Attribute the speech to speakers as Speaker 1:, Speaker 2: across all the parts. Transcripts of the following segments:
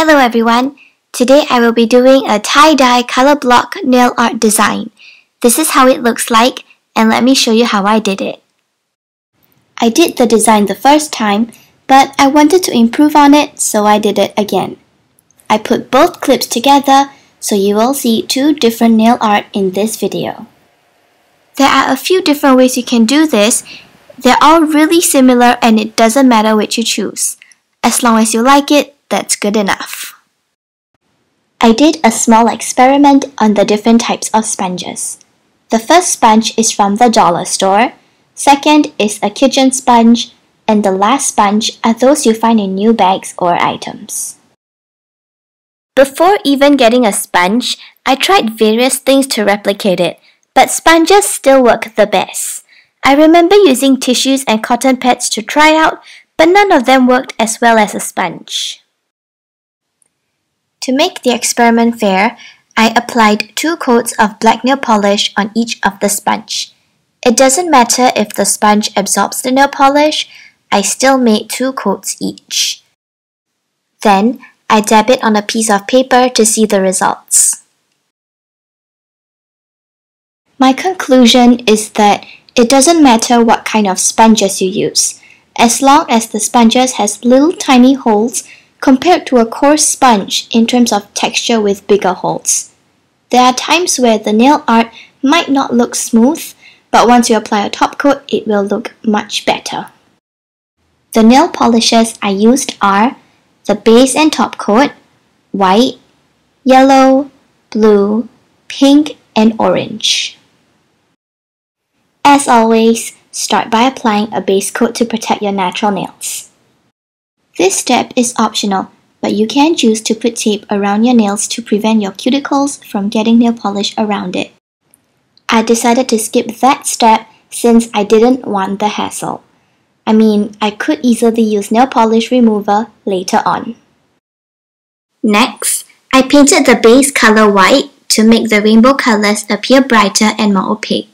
Speaker 1: Hello everyone! Today I will be doing a tie-dye color block nail art design. This is how it looks like, and let me show you how I did it. I did the design the first time, but I wanted to improve on it, so I did it again. I put both clips together, so you will see two different nail art in this video. There are a few different ways you can do this. They're all really similar and it doesn't matter which you choose. As long as you like it, that's good enough. I did a small experiment on the different types of sponges. The first sponge is from the dollar store, second is a kitchen sponge, and the last sponge are those you find in new bags or items. Before even getting a sponge, I tried various things to replicate it, but sponges still work the best. I remember using tissues and cotton pads to try out, but none of them worked as well as a sponge. To make the experiment fair, I applied 2 coats of black nail polish on each of the sponge. It doesn't matter if the sponge absorbs the nail polish, I still made 2 coats each. Then, I dab it on a piece of paper to see the results. My conclusion is that it doesn't matter what kind of sponges you use, as long as the sponges has little tiny holes compared to a coarse sponge in terms of texture with bigger holes. There are times where the nail art might not look smooth, but once you apply a top coat, it will look much better. The nail polishes I used are the base and top coat, white, yellow, blue, pink, and orange. As always, start by applying a base coat to protect your natural nails. This step is optional, but you can choose to put tape around your nails to prevent your cuticles from getting nail polish around it. I decided to skip that step since I didn't want the hassle. I mean, I could easily use nail polish remover later on. Next, I painted the base color white to make the rainbow colors appear brighter and more opaque.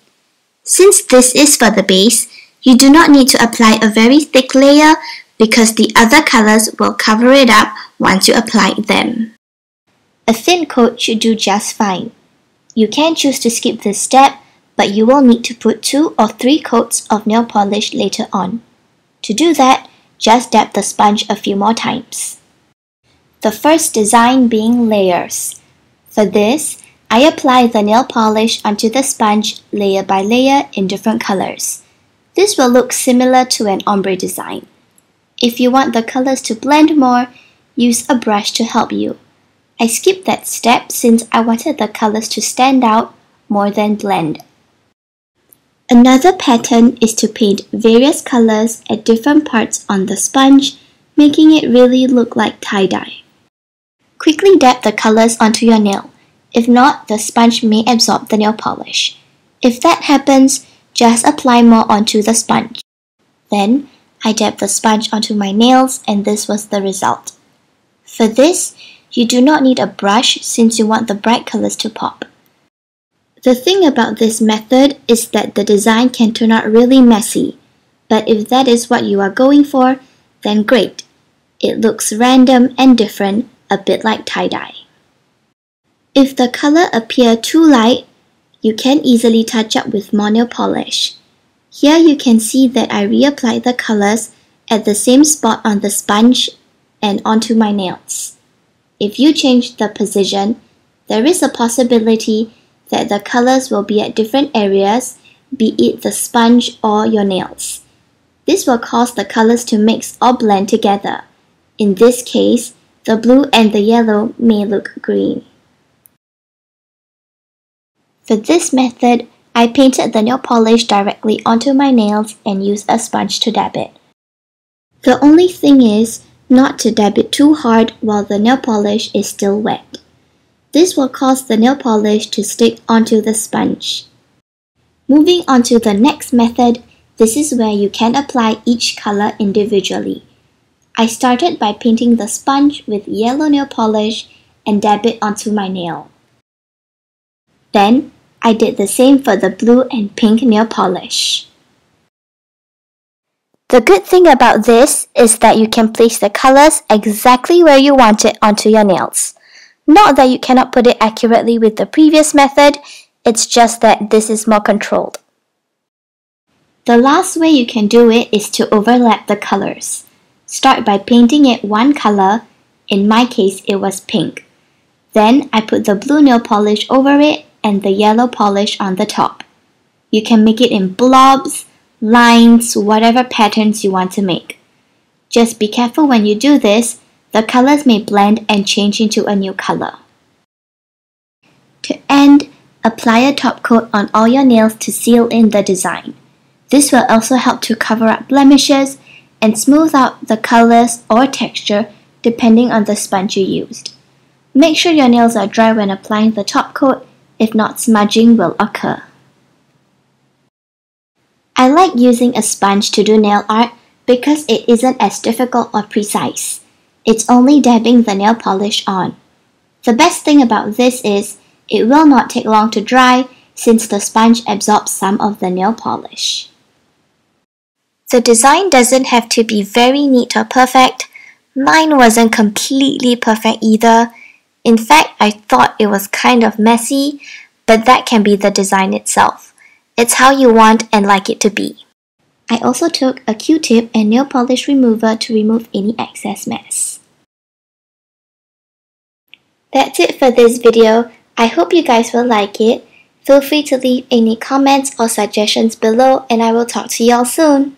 Speaker 1: Since this is for the base, you do not need to apply a very thick layer because the other colors will cover it up once you apply them. A thin coat should do just fine. You can choose to skip this step, but you will need to put 2 or 3 coats of nail polish later on. To do that, just dab the sponge a few more times. The first design being layers. For this, I apply the nail polish onto the sponge layer by layer in different colors. This will look similar to an ombre design. If you want the colors to blend more, use a brush to help you. I skipped that step since I wanted the colors to stand out more than blend. Another pattern is to paint various colors at different parts on the sponge, making it really look like tie-dye. Quickly dab the colors onto your nail. If not, the sponge may absorb the nail polish. If that happens, just apply more onto the sponge. Then, I dabbed the sponge onto my nails and this was the result. For this, you do not need a brush since you want the bright colors to pop. The thing about this method is that the design can turn out really messy, but if that is what you are going for, then great. It looks random and different, a bit like tie-dye. If the color appears too light, you can easily touch up with more nail polish. Here you can see that I reapplied the colors at the same spot on the sponge and onto my nails. If you change the position, there is a possibility that the colors will be at different areas, be it the sponge or your nails. This will cause the colors to mix or blend together. In this case, the blue and the yellow may look green. For this method, I painted the nail polish directly onto my nails and used a sponge to dab it. The only thing is not to dab it too hard while the nail polish is still wet. This will cause the nail polish to stick onto the sponge. Moving on to the next method, this is where you can apply each color individually. I started by painting the sponge with yellow nail polish and dab it onto my nail. Then, I did the same for the blue and pink nail polish. The good thing about this is that you can place the colors exactly where you want it onto your nails. Not that you cannot put it accurately with the previous method, it's just that this is more controlled. The last way you can do it is to overlap the colors. Start by painting it one color, in my case it was pink. Then I put the blue nail polish over it and the yellow polish on the top. You can make it in blobs, lines, whatever patterns you want to make. Just be careful when you do this, the colors may blend and change into a new color. To end, apply a top coat on all your nails to seal in the design. This will also help to cover up blemishes and smooth out the colors or texture depending on the sponge you used. Make sure your nails are dry when applying the top coat, if not smudging will occur. I like using a sponge to do nail art because it isn't as difficult or precise. It's only dabbing the nail polish on. The best thing about this is it will not take long to dry since the sponge absorbs some of the nail polish. The design doesn't have to be very neat or perfect. Mine wasn't completely perfect either. In fact, I thought it was kind of messy, but that can be the design itself. It's how you want and like it to be. I also took a Q-tip and nail polish remover to remove any excess mess. That's it for this video. I hope you guys will like it. Feel free to leave any comments or suggestions below and I will talk to y'all soon.